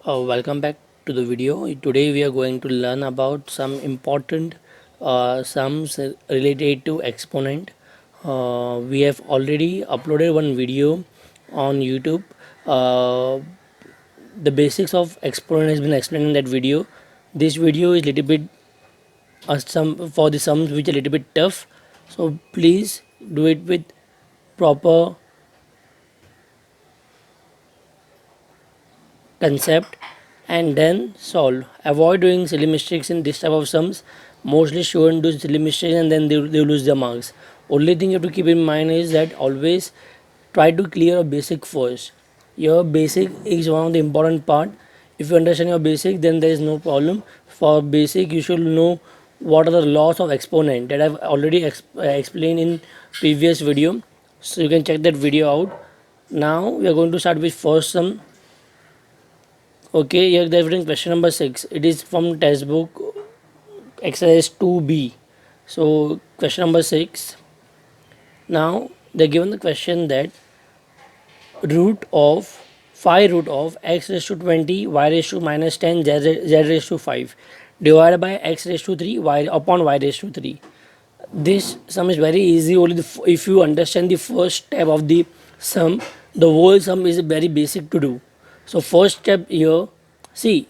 Welcome back to the video. Today we are going to learn about some important sums related to exponent. We have already uploaded one video on YouTube. Uh, the basics of exponent has been explained in that video. This video is little bit some for the sums which are little bit tough. So please do it with proper concept and then solve. Avoid doing silly mistakes in this type of sums. Mostly students do silly mistakes and then they lose their marks. Only thing you have to keep in mind is that always try to clear a basic first. Your basic is one of the important part. If you understand your basic, then there is no problem. For basic, you should know what are the laws of exponent that I've already explained in previous video. So you can check that video out. Now we are going to start with first sum. Okay, here they're written question number 6. It is from textbook exercise 2b. So question number 6. Now they're given the question that root of 5 root of x raised to 20 y raised to minus 10 z raised to 5 divided by x raised to 3 y upon y raised to 3. This sum is very easy. Only if you understand the first step of the sum, the whole sum is very basic to do. So first step here, see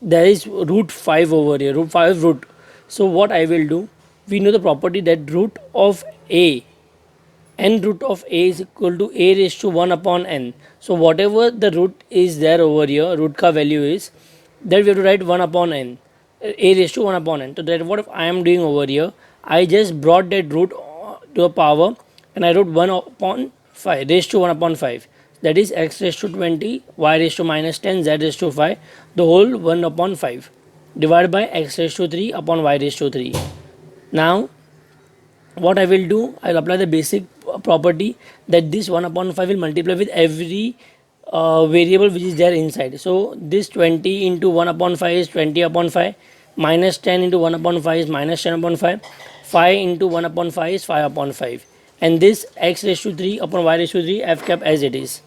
there is root 5 over here, root 5 root. So what I will do, we know the property that root of a, n root of a is equal to a raised to 1 upon n. So whatever the root is there over here, root ka value is, that we have to write 1 upon n, a raised to 1 upon n. So that what I am doing over here, I just brought that root to a power and I wrote 1 upon 5, raised to 1 upon 5. That is x raised to 20, y raised to minus 10, z raised to 5, the whole 1 upon 5 divided by x raised to 3 upon y raised to 3. Now what I will do, I will apply the basic property that this 1 upon 5 will multiply with every variable which is there inside. So this 20 into 1 upon 5 is 20 upon 5, minus 10 into 1 upon 5 is minus 10 upon 5, 5 into 1 upon 5 is 5 upon 5, and this x raised to 3 upon y raised to 3 I have kept as it is.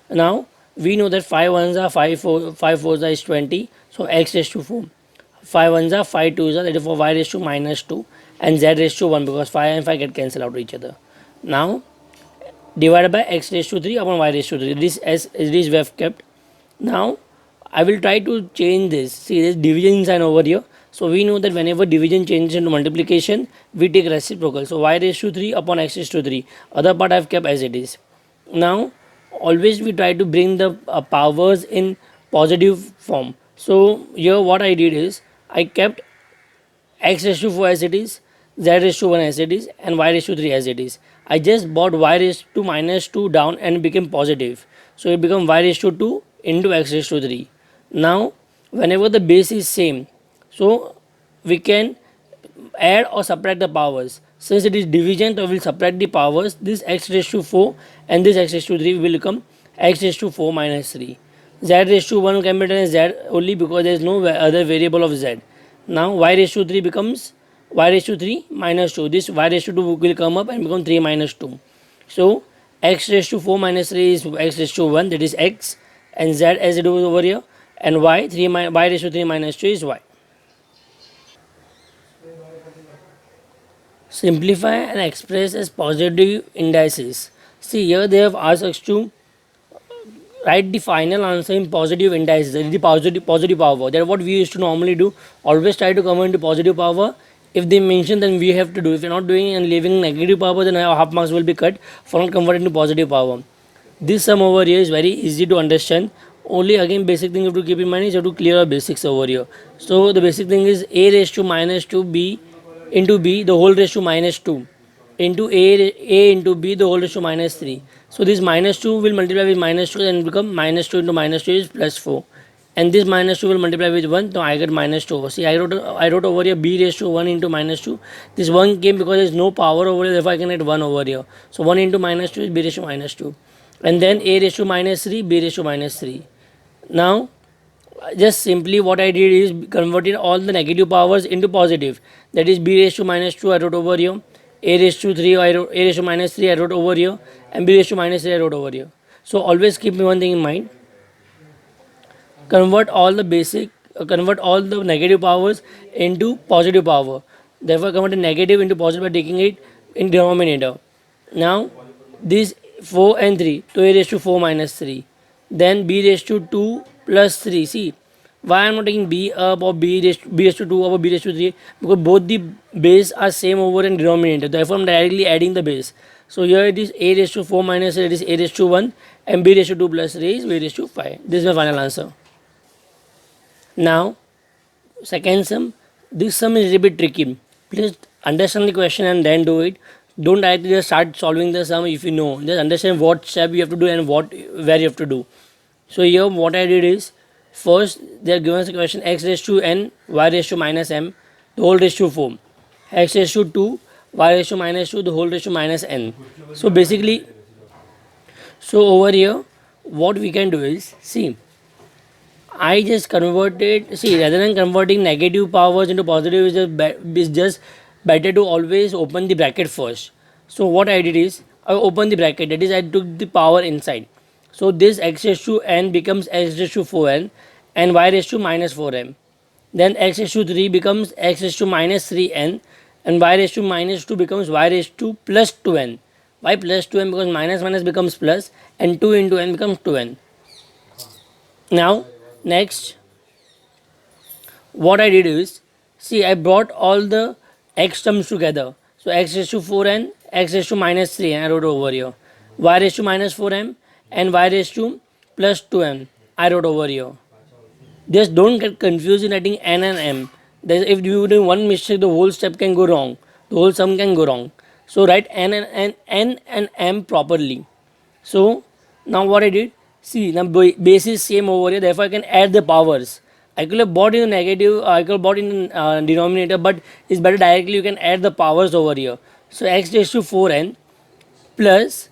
Now we know that 5 ones are 5 fours are is 20, so x raised to 4, 5 ones are 5 twos are, therefore y raised to minus 2, and z raised to 1 because 5 and 5 get cancelled out to each other. Now divided by x raised to 3 upon y raised to 3. This we have kept. Now I will try to change this. See, there is division sign over here. So we know that whenever division changes into multiplication, we take reciprocal. So y raised to 3 upon x raised to 3. Other part I have kept as it is. Now always we try to bring the powers in positive form. So here what I did is I kept x raised to 4 as it is, z raised to 1 as it is, and y raised to 3 as it is. I just brought y raised to minus 2 down and it became positive. So it became y raised to 2 into x raised to 3. Now whenever the base is same, so we can add or subtract the powers. Since it is division, so we will subtract the powers. This x raised to 4 and this x raised to 3 will become x raised to 4 minus 3. Z raised to 1 can be written as z only because there is no other variable of z. Now y raised to 3 becomes y raised to 3 minus 2. This y raised to 2 will come up and become 3 minus 2. So x raised to 4 minus 3 is x raised to 1, that is x, and z as it was over here, and y raised to 3 minus 2 is y. Simplify and express as positive indices. See, here they have asked us to write the final answer in positive indices, the positive power. That's what we used to normally do. Always try to come into positive power. If they mention, then we have to do. If you're not doing and leaving negative power, then our half marks will be cut for not converting to positive power. This sum over here is very easy to understand. Only again basic thing you have to keep in mind is you have to clear our basics over here. So the basic thing is a raised to minus 2 b into b the whole raised to minus 2 into a into b the whole raised to minus 3. So this minus 2 will multiply with minus 2 and become minus 2 into minus 2 is plus 4. And this minus 2 will multiply with 1, so I get minus 2 over. See, I wrote over here b raised to 1 into minus 2. This 1 came because there is no power over here, therefore I can get 1 over here. So 1 into minus 2 is b raised to minus 2. And then a raised to minus 3, b raised to minus 3. Now just simply what I did is converted all the negative powers into positive. That is b raised to minus 2 I wrote over here, a raised to 3 I wrote, a raised to minus 3 I wrote over here, and b raised to minus 3 I wrote over here. So always keep one thing in mind. convert all the negative powers into positive power. Therefore, convert a negative into positive by taking it in denominator. Now, this 4 and 3, 2a raised to 4 minus 3. Then b raised to 2 plus 3. See, why I am not taking b up or b raised to 2 up or b raised to 3? Because both the base are same over in denominator. Therefore, I am directly adding the base. So, here it is a raised to 4 minus 3, it is a raised to 1, and b raised to 2 plus 3 is b raised to 5. This is my final answer. Now, second sum. This sum is a little bit tricky. Please understand the question and then do it. Don't directly just start solving the sum if you know. Just understand what step you have to do and where you have to do. So here what I did is, first they are given us a question x raised to n, y raised to minus m, the whole raised to 4. X raised to 2, y raised to minus 2, the whole raised to minus n. So basically, so over here what we can do is, see, I just converted, see, rather than converting negative powers into positive is just better to always open the bracket first. So what I did is, I opened the bracket, that is I took the power inside. So this x raised to n becomes x raised to 4n and y raised to minus 4m. Then x raised to 3 becomes x raised to minus 3n and y raised to minus 2 becomes y raised to plus 2n. Why plus 2n? Because minus minus becomes plus and 2 into n becomes 2n. Now, next, what I did is, see, I brought all the x terms together. So x raised to 4n, x raised to minus 3, and I wrote over here. Y raised to minus 4m and y raised to plus 2m, I wrote over here. Just don't get confused in writing n and m. If you do one mistake, the whole step can go wrong. The whole sum can go wrong. So write n and m properly. So now what I did, see, now base is same over here, therefore I can add the powers. I could have bought in negative, I could have bought in denominator, but it's better directly you can add the powers over here. So x raised to 4n plus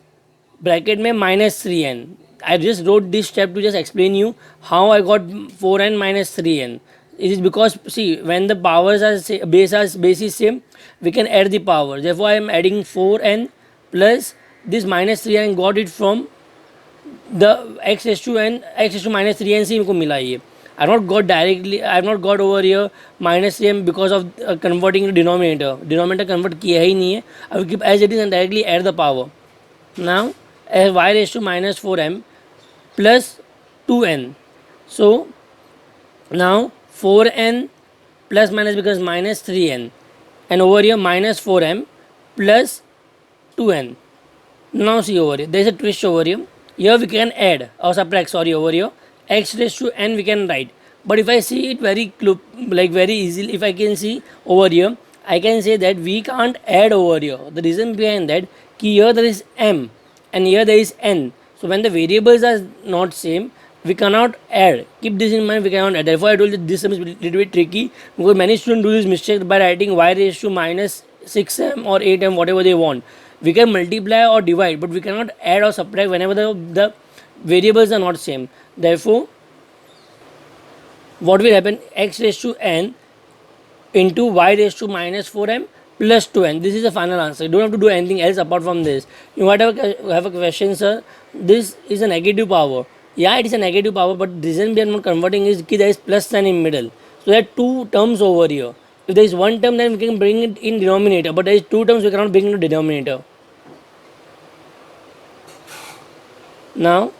bracket में minus 3n. I just wrote this step to just explain you how I got 4n minus 3n. It is because, see, when the powers are base is same, we can add the power. Therefore, I am adding 4n plus this minus 3n, got it from the x raised to n, x raised to minus 3n से इनको मिला ये. I have not got over here minus 3m because of converting to denominator. Denominator convert किया ही नहीं है. I will keep as it is and directly add the power. Now, y raised to minus 4m plus 2n. So, now 4n plus minus becomes minus 3n. And over here minus 4m plus 2n. Now see over here, there is a twist over here. Here we can add or subtract, sorry, over here x raised to n we can write. But if I see it very easily, if I can see over here, I can say that we can't add over here. The reason behind that, here there is m and here there is n. So when the variables are not same, we cannot add. Keep this in mind, we cannot add. Therefore I told you this sum is a little bit tricky, because many students do this mistake by writing y raised to minus 6m or 8m, whatever they want. We can multiply or divide, but we cannot add or subtract whenever the variables are not same. Therefore, what will happen, x raised to n into y raised to minus 4m plus 2n. This is the final answer. You don't have to do anything else apart from this. You might have a question, sir, this is a negative power. Yeah, it is a negative power, but the reason we are not converting is that there is plus sign in middle. So there are two terms over here. If there is one term, then we can bring it in denominator, but there is two terms we cannot bring into denominator. Now,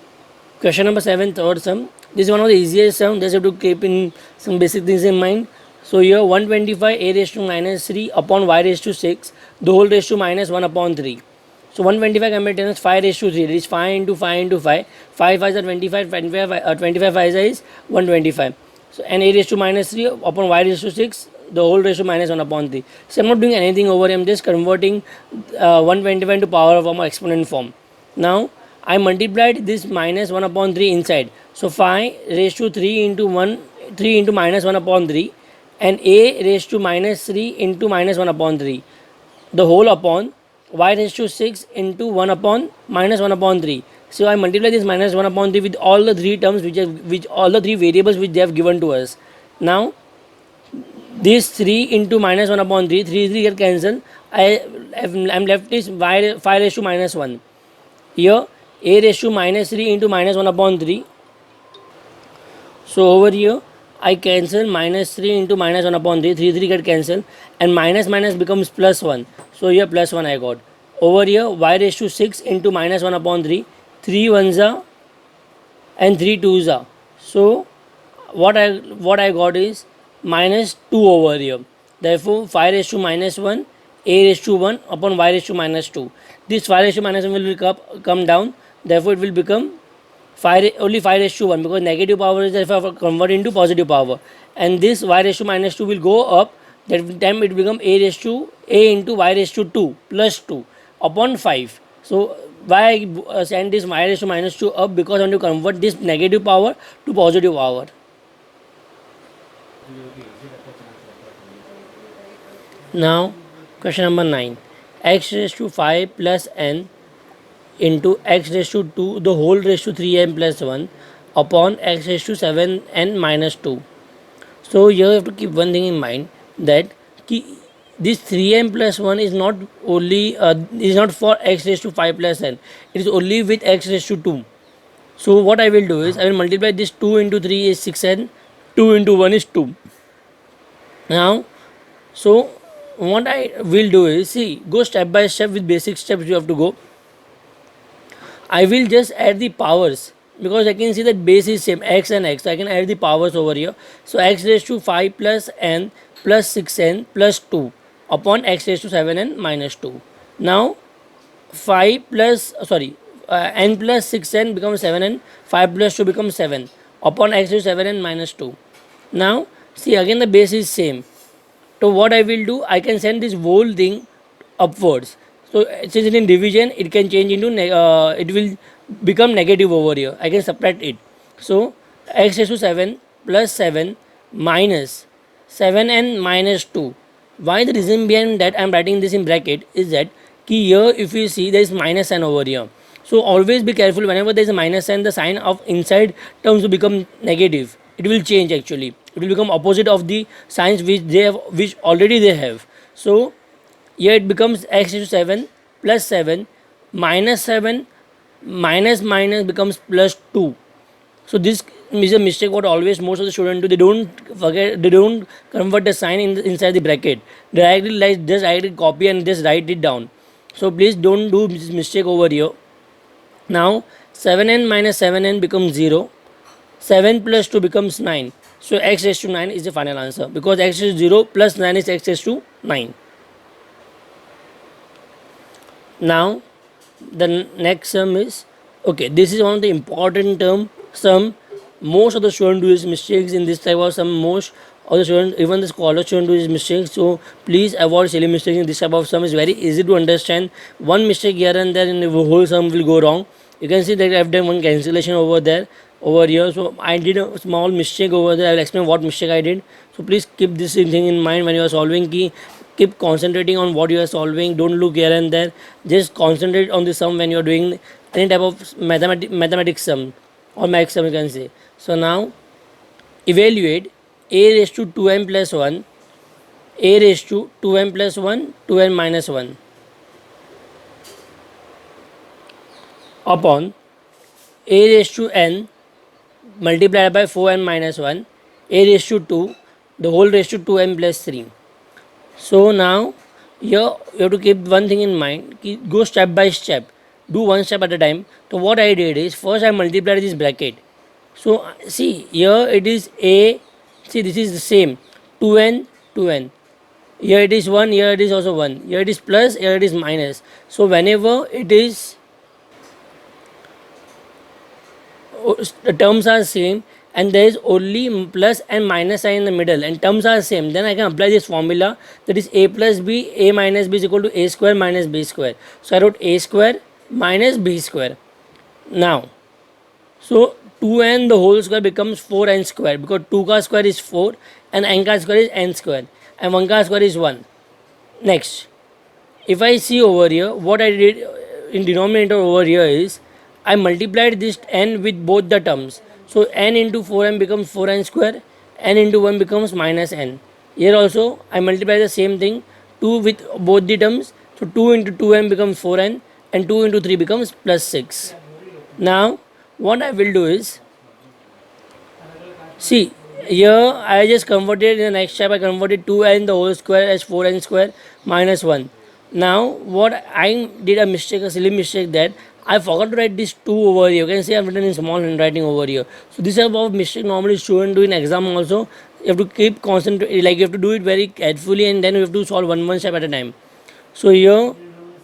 question number 7, third sum. This is one of the easiest sum. Just have to keep in some basic things in mind. So here 125 a raised to minus 3 upon y raised to 6, the whole raised to minus 1 upon 3. So 125 can be written as 5 raised to 3. It is 5 into 5 into 5. 5 5 is 25, 25 5 is 125. So and a raised to minus 3 upon y raised to 6, the whole raised to minus 1 upon 3. So I'm not doing anything over here. I'm just converting 125 into power form or exponent form. Now I multiplied this minus 1 upon 3 inside. So 5 raised to 3 into 3 into minus 1 upon 3, and a raised to minus 3 into minus 1 upon 3. The whole upon y raised to 6 into 1 upon minus 1 upon 3. So I multiply this minus 1 upon 3 with all the three terms which all the three variables which they have given to us. Now this 3 into minus 1 upon 3, 3 get cancelled. I'm left is 5 raised to minus 1. Here a raised to minus 3 into minus 1 upon 3. So over here I cancel minus 3 into minus 1 upon 3, 3 get cancelled, and minus minus becomes plus 1. So here plus 1 I got. Over here y raised to 6 into minus 1 upon 3, 3 ones are and 3 twos are. So what I got is minus 2 over here. Therefore 5 raised to minus 1 a raised to 1 upon y raised to minus 2. This 5 raised to minus 1 will come down. Therefore it will become only 5 raised to 1, because negative power is therefore converted into positive power, and this y raised to minus 2 will go up. That time it become a into y raised to 2 plus 2 upon 5. So why I send this y raised to minus 2 up? Because I want to convert this negative power to positive power. Now question number 9, x raised to 5 plus n into x raised to 2 the whole raised to 3n plus 1 upon x raised to 7n minus 2. So you have to keep one thing in mind, that this 3n plus 1 is not only is not for x raised to 5 plus n, it is only with x raised to 2. So what I will do is I will multiply this 2 into 3 is 6n, 2 into 1 is 2. Now so what I will do is, see, go step by step with basic steps you have to go. I will just add the powers, because I can see that base is same x and x, so I can add the powers over here. So x raised to 5 plus n plus 6n plus 2 upon x raised to 7n minus 2. Now 5 plus n plus 6n becomes 7n, 5 plus 2 becomes 7 upon x raised to 7n minus 2. Now see, again the base is same. So what I will do, I can send this whole thing upwards. So since it is in division, it can change into it will become negative over here. I can subtract it. So x raised to 7 plus 7 minus 7n minus 2. Why the reason behind that I am writing this in bracket is that here if you see there is minus n over here. So always be careful, whenever there is a minus n, the sign of inside terms will become negative. It will change actually. It will become opposite of the signs which already they have. So here it becomes x raised to 7 plus 7 minus 7 minus minus becomes plus 2. So this is a mistake what always most of the students do. They don't convert the sign inside the bracket. Directly just directly copy and just write it down. So please don't do this mistake over here. Now 7n minus 7n becomes 0. 7 plus 2 becomes 9. So x raised to 9 is the final answer, because x raised to 0 plus 9 is x raised to 9. Now the next sum is, okay, this is one of the important term sum. Most of the students do these mistakes in this type of sum. Most of the students, even the scholar students, do these mistakes. So please avoid silly mistakes in this type of sum. Is very easy to understand. One mistake here and there in the whole sum will go wrong. You can see that I have done one cancellation over there, over here. So I did a small mistake over there. I will explain what mistake I did. So please keep this thing in mind when you are solving key. Keep concentrating on what you are solving. Don't look here and there. Just concentrate on the sum when you are doing any type of mathematics sum or max sum, you can say. So now evaluate a raised to 2n plus 1, a raised to 2n plus 1, 2n minus 1 upon a raised to n multiplied by 4n minus 1, a raised to 2, the whole raised to 2n plus 3. So now here you have to keep one thing in mind, go step by step, do one step at a time. So what I did is, first I multiplied this bracket. So see, here it is a, see this is the same, 2n, 2n. Here it is 1, here it is also 1, here it is plus, here it is minus. So whenever it is, the terms are same and there is only plus and minus sign in the middle and terms are same, then I can apply this formula, that is a plus b, a minus b is equal to a square minus b square. So I wrote a square minus b square. Now so 2n the whole square becomes 4n square, because 2 ka square is 4 and n ka square is n square and 1 ka square is 1. Next, if I see over here, what I did in denominator over here is I multiplied this n with both the terms. So n into 4n becomes 4n square, n into 1 becomes minus n. Here also I multiply the same thing, 2 with both the terms. So 2 into 2n becomes 4n and 2 into 3 becomes plus 6. Now what I will do is, See, here I just converted in the next step. I converted 2n the whole square as 4n square minus 1. Now, what I did a mistake, a silly mistake, that I forgot to write this 2 over here. You can see I've written in small handwriting over here. So, this type of mistake normally students do in exam also. You have to keep concentrate, like you have to do it very carefully, and then you have to solve one step at a time. So, here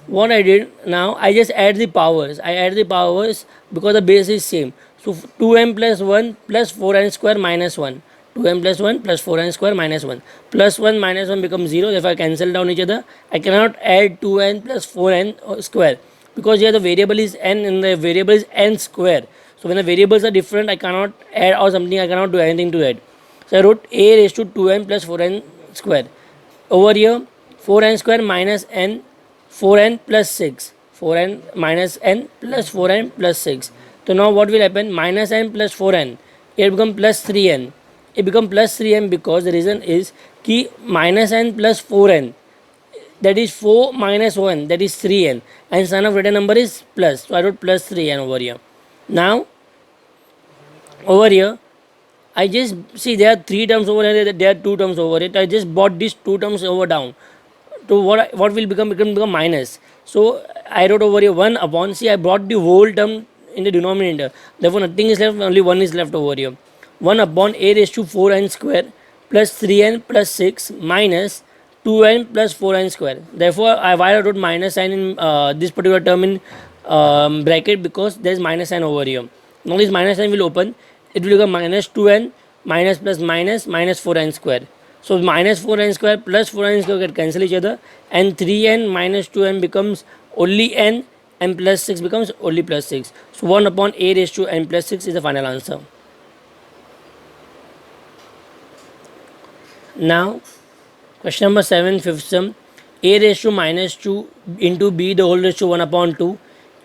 what I did now, I just add the powers. I add the powers because the base is same. So 2m plus 1 plus 4n square minus 1. 2m plus 1 plus 4n square minus 1. Plus 1 minus 1 becomes 0. If I cancel down each other, I cannot add 2n plus 4n square because here the variable is n and the variable is n square. So when the variables are different, I cannot add or something, I cannot do anything to it. So I wrote a raised to 2n plus 4n square. Over here, 4n square minus n, 4n plus 6, 4n minus n plus 4n plus 6. So now what will happen? Minus n plus 4n, it become plus 3n. It become plus 3n because the reason is ki minus n plus 4n, that is 4 minus 1, that is 3n, and sign of written number is plus. So I wrote plus 3n over here. Now over here I just see there are 3 terms over here, there are 2 terms over it. I just brought these 2 terms over down to what will become, it can become minus. So I wrote over here 1 upon, see I brought the whole term in the denominator, therefore nothing is left, only 1 is left over here. 1 upon a raised to 4n square plus 3n plus 6 minus 2n plus 4n square. Therefore why I wrote minus sign in this particular term in bracket, because there is minus sign over here. Now this minus sign will open, it will become minus 2n minus plus minus minus 4n square. So minus 4n square plus 4n square get cancel each other, and 3n minus 2n becomes only n, and plus 6 becomes only plus 6. So 1 upon a raised to n plus 6 is the final answer. Now question number 7, fifth sum. A raised to minus 2 into b the whole raised to 1 upon 2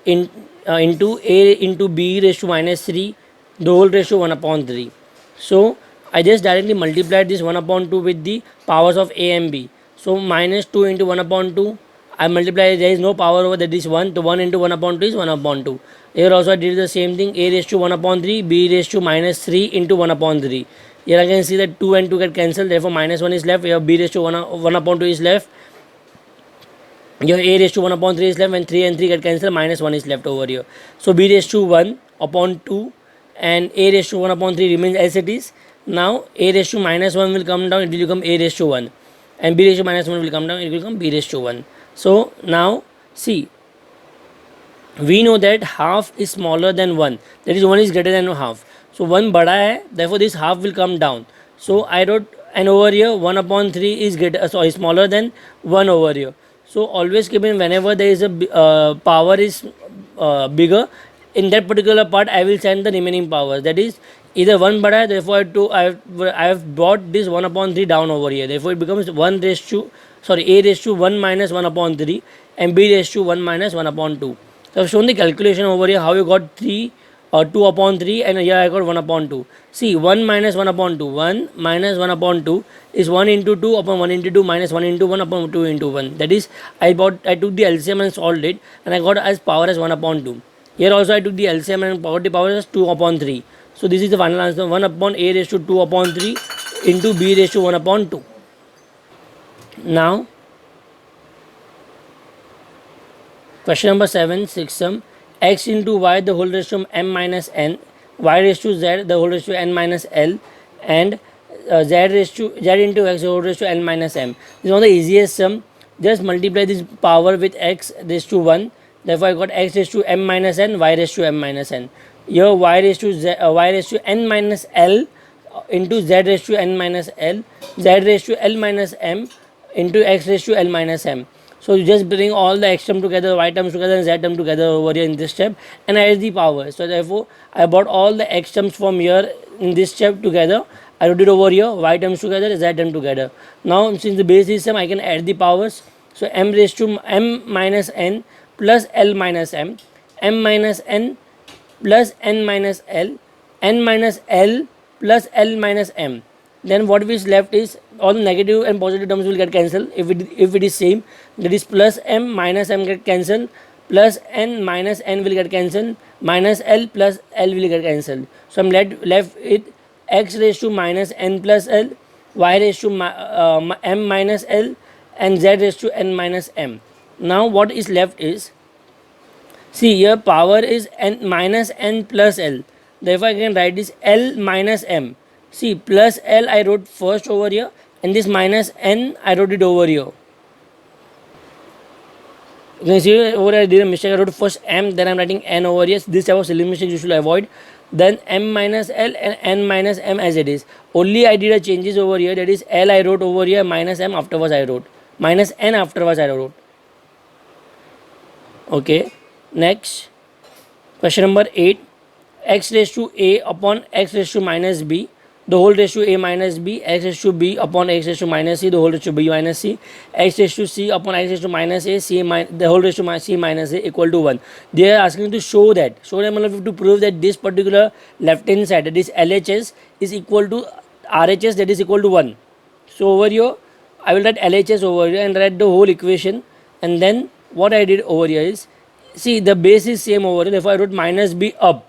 into a into b raised to minus 3 the whole raised to 1 upon 3. So I just directly multiplied this 1 upon 2 with the powers of a and b. So minus 2 into 1 upon 2, I multiply, there is no power over, that is 1. So 1 into 1 upon 2 is 1 upon 2. Here also I did the same thing, a raised to 1 upon 3, b raised to minus 3 into 1 upon 3. Here I can see that 2 and 2 get cancelled, therefore minus 1 is left. Here b raised to 1 upon 2 is left. Here a raised to 1 upon 3 is left, and 3 and 3 get cancelled, minus 1 is left over here. So b raised to 1 upon 2 and a raised to 1 upon 3 remains as it is. Now a raised to minus 1 will come down, it will become a raised to 1, and b raised to minus 1 will come down, it will become b raised to 1. So now see, we know that half is smaller than 1, that is 1 is greater than half. So 1 bada hai, therefore this half will come down. So I wrote, and over here 1 upon 3 is greater, sorry, smaller than 1 over here. So always keep in, whenever there is a power is bigger, in that particular part I will send the remaining powers, that is either 1 bada hai, therefore I have brought this 1 upon 3 down over here, therefore it becomes 1 raised to, sorry, a raised to 1 minus 1 upon 3 and b raised to 1 minus 1 upon 2. So I have shown the calculation over here how you got 3 or 2 upon 3, and here I got 1 upon 2. See, 1 minus 1 upon 2, 1 minus 1 upon 2 is 1 into 2 upon 1 into 2 minus 1 into 1 upon 2 into 1. That is, I took the LCM and solved it, and I got as power as 1 upon 2. Here also I took the LCM and power the power as 2 upon 3. So this is the final answer, 1 upon a raised to 2 upon 3 into b raised to 1 upon 2. Now question number 7, 6 sum. X into y the whole raised to m minus n, y raised to z the whole raised to n minus l, and z into x the whole raised to n minus m. This is one of the easiest sum. Just multiply this power with x raised to 1. Therefore I got x raised to m minus n, y raised to m minus n. Here y raised to n minus l into z raised to n minus l, z raised to l minus m into x raised to l minus m. So you just bring all the x term together, y terms together, and z term together over here in this step, and add the power. So therefore I brought all the x terms from here in this step together. I wrote it over here, y terms together, z term together. Now since the base is same, I can add the powers. So m raised to m minus n plus l minus m, m minus n plus n minus l, n minus l plus l minus m. Then what is left is all the negative and positive terms will get cancelled if it is same, that is plus m minus m get cancelled, plus n minus n will get cancelled, minus l plus l will get cancelled. So I'm left with x raised to minus n plus l, y raised to m minus l, and z raised to n minus m. Now what is left is, see here power is n minus n plus l. Therefore I can write this l minus m. See, plus l I wrote first over here, and this minus n I wrote it over here. You can see over here I did a mistake. I wrote first m, then I'm writing n over here. This type of silly mistake you should avoid. Then m minus l and n minus m as it is. Only I did a changes over here. That is l I wrote over here, minus m afterwards I wrote, minus n afterwards I wrote. Okay. Next, question number 8. X raised to a upon x raised to minus b, the whole raised to a minus b, x raised to b upon x raised to minus c, the whole raised to b minus c, x raised to c upon x raised to minus a, the whole raised to c minus a equal to 1. They are asking to show that, to prove that this particular left hand side, that is LHS, is equal to RHS, that is equal to 1. So over here I will write LHS over here and write the whole equation, and then what I did over here is, see the base is same over here, therefore I wrote minus b up.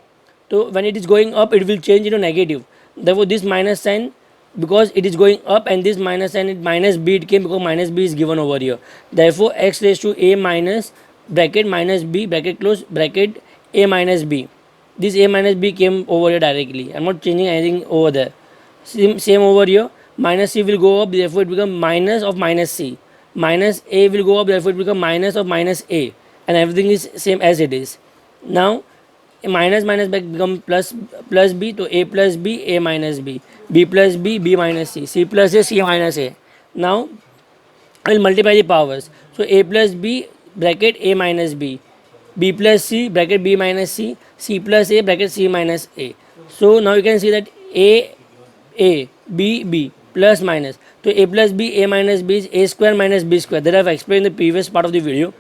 So when it is going up, it will change into negative. Therefore this minus sign, because it is going up, and this minus sign, minus b it came because minus b is given over here. Therefore x raised to a minus bracket minus b bracket close bracket a minus b. This a minus b came over here directly. I am not changing anything over there. Same over here. Minus c will go up, therefore it becomes minus of minus c. Minus a will go up, therefore it becomes minus of minus a, and everything is same as it is. Now minus minus become plus b, to a plus b, a minus b, b plus b, b minus c, c plus a, c minus a. Now I will multiply the powers. So a plus b bracket a minus b, b plus c bracket b minus c, c plus a bracket c minus a. So now you can see that a b b plus minus. So a plus b, a minus b is a square minus b square. That I have explained in the previous part of the video.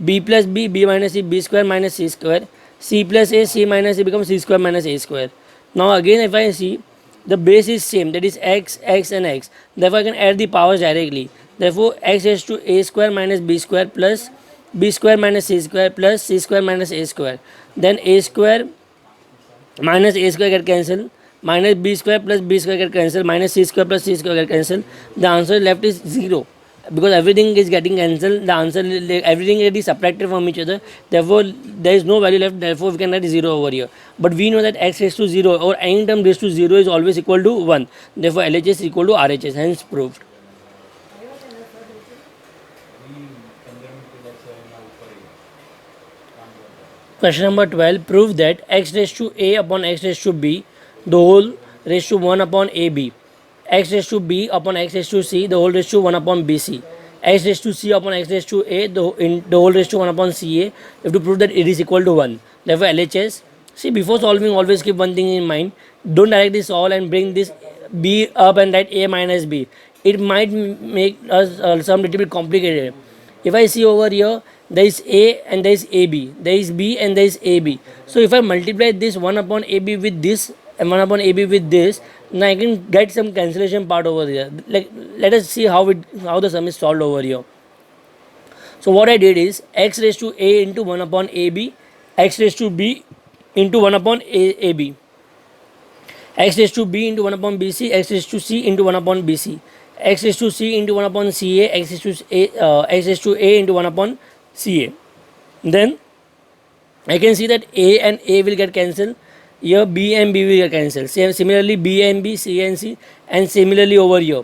B plus b, b minus c, b square minus c square. C plus a, c minus a becomes c square minus a square. Now again if I see, the base is same, that is x, x and x. Therefore I can add the powers directly. Therefore x raised to a square minus b square plus b square minus c square plus c square minus a square. Then a square minus a square get cancelled, minus b square plus b square get cancelled, minus c square plus c square get cancelled. The answer left is 0. Because everything is getting cancelled, the answer, everything is subtracted from each other, therefore there is no value left, therefore we can write 0 over here. But we know that x raised to 0 or any term raised to 0 is always equal to 1, therefore LHS is equal to RHS, hence proved. Question number 12. Prove that x raised to a upon x raised to b, the whole raised to 1 upon ab, x raised to b upon x raised to c, the whole raised to 1 upon bc, x raised to c upon x raised to a, the whole raised to 1 upon ca. You have to prove that it is equal to 1. Therefore LHS, see before solving always keep one thing in mind. Don't directly solve and bring this b up and write a minus b. It might make us some little bit complicated. If I see over here, there is a and there is ab, there is b and there is ab. So if I multiply this 1 upon ab with this and 1 upon ab with this, now I can get some cancellation part over here. Like, let us see how the sum is solved over here. So what I did is x raised to a into 1 upon ab, x raised to b into 1 upon ab, x raised to b into 1 upon bc, x raised to c into 1 upon bc, x raised to c into 1 upon ca, x raised to a into 1 upon ca. Then I can see that a and a will get cancelled. Here b and b will get cancelled. Similarly b and b, c and c, and similarly over here.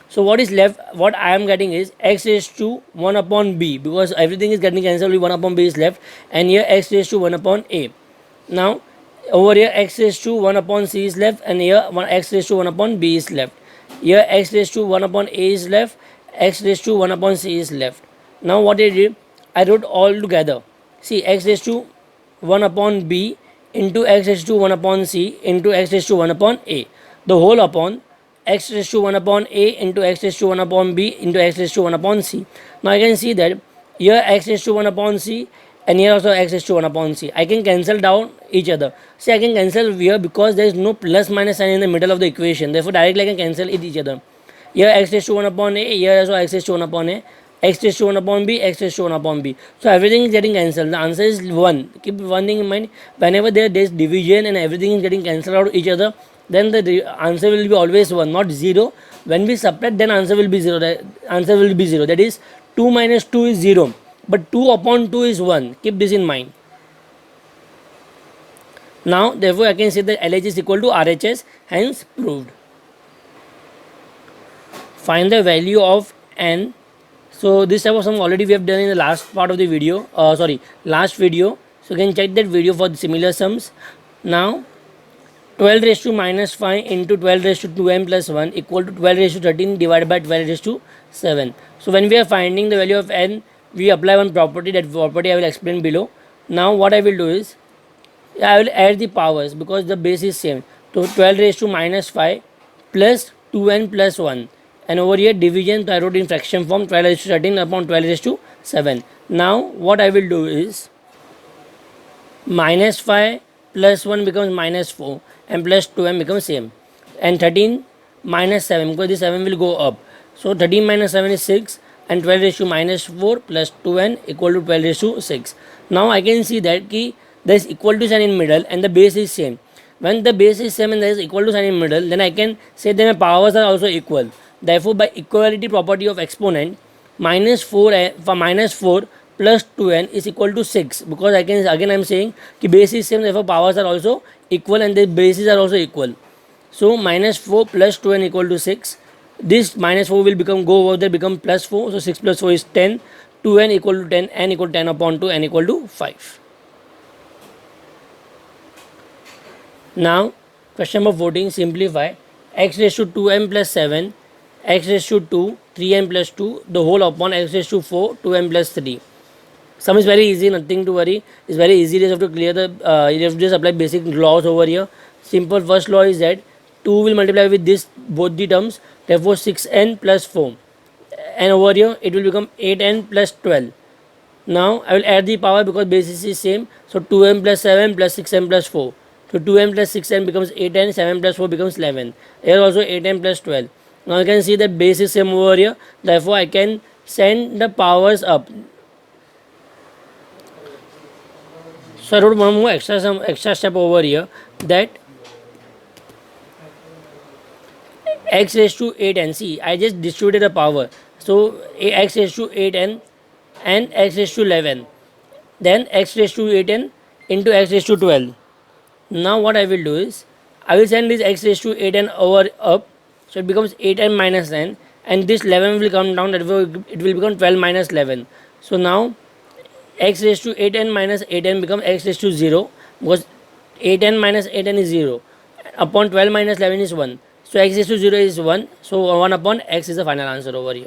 So what is left, what I am getting is x raised to 1 upon b, because everything is getting cancelled, only 1 upon b is left, and here x raised to 1 upon a. Now over here x raised to 1 upon c is left, and here x raised to 1 upon b is left. Here x raised to 1 upon a is left, x raised to 1 upon c is left. Now what I did, I wrote all together. See, x raised to 1 upon b into x raised to 1 upon c into x raised to 1 upon a, the whole upon x raised to 1 upon a into x raised to 1 upon b into x raised to 1 upon c. Now I can see that here x raised to 1 upon c and here also x raised to 1 upon c. I can cancel down each other. See, I can cancel here because there is no plus minus sign in the middle of the equation. Therefore directly I can cancel it each other. Here x raised to 1 upon a, here also x raised to 1 upon a, x raised to 1 upon b, x raised to 1 upon b. So everything is getting cancelled. The answer is 1. Keep one thing in mind. Whenever there is division and everything is getting cancelled out of each other, then the answer will be always 1, not 0. When we subtract, then answer will be 0. The answer will be 0. That is 2 minus 2 is 0. But 2 upon 2 is 1. Keep this in mind. Now, therefore, I can say that LH is equal to RHS, hence proved. Find the value of n. So, this type of sum already we have done in the last part of the video. Last video. So, you can check that video for the similar sums. Now, 12 raised to minus 5 into 12 raised to 2n plus 1 equal to 12 raised to 13 divided by 12 raised to 7. So, when we are finding the value of n, we apply one property. That property I will explain below. Now, what I will do is, I will add the powers because the base is same. So 12 raised to minus 5 plus 2n plus 1. And over here division, so I wrote in fraction form 12 raised to 13 upon 12 raised to 7. Now what I will do is minus 5 plus 1 becomes minus 4 and plus 2n becomes same. And 13 minus 7 because this 7 will go up. So 13 minus 7 is 6 and 12 raised to minus 4 plus 2n equal to 12 raised to 6. Now I can see that there is equal to sign in middle and the base is same. When the base is same and there is equal to sign in middle, then I can say that my powers are also equal. Therefore, by equality property of exponent, minus 4 plus 2n is equal to 6, because I am saying कि base is same, therefore powers are also equal and the bases are also equal. So minus 4 plus 2n equal to 6. This minus 4 will go over there, become plus 4. So 6 plus 4 is 10. 2n equal to 10, n equal to 10 upon 2, n equal to 5. Now, question number 14, simplify x raised to 2m plus 7, x raised to 2, 3n plus 2, the whole upon x raised to 4, 2m plus 3. Sum is very easy, nothing to worry. It's very easy. You just have to clear the, you have to just apply basic laws over here. Simple first law is that 2 will multiply with this, both the terms, therefore 6n plus 4. And over here, it will become 8n plus 12. Now, I will add the power because basis is same. So, 2m plus 7 plus 6m plus 4. So 2m plus 6m becomes 8n, 7 plus 4 becomes 11. Here also 8n plus 12. Now you can see that base is same over here. Therefore I can send the powers up. So I wrote one more extra step over here, that x raised to 8n. See, I just distributed the power. So x raised to 8n and x raised to 11. Then x raised to 8n into x raised to 12. Now what I will do is, I will send this x raised to 8n over up, so it becomes 8n minus n, and this 11 will come down, that it will become 12 minus 11. So now x raised to 8n minus 8n becomes x raised to 0, because 8n minus 8n is 0, upon 12 minus 11 is 1. So x raised to 0 is 1, so 1 upon x is the final answer over here.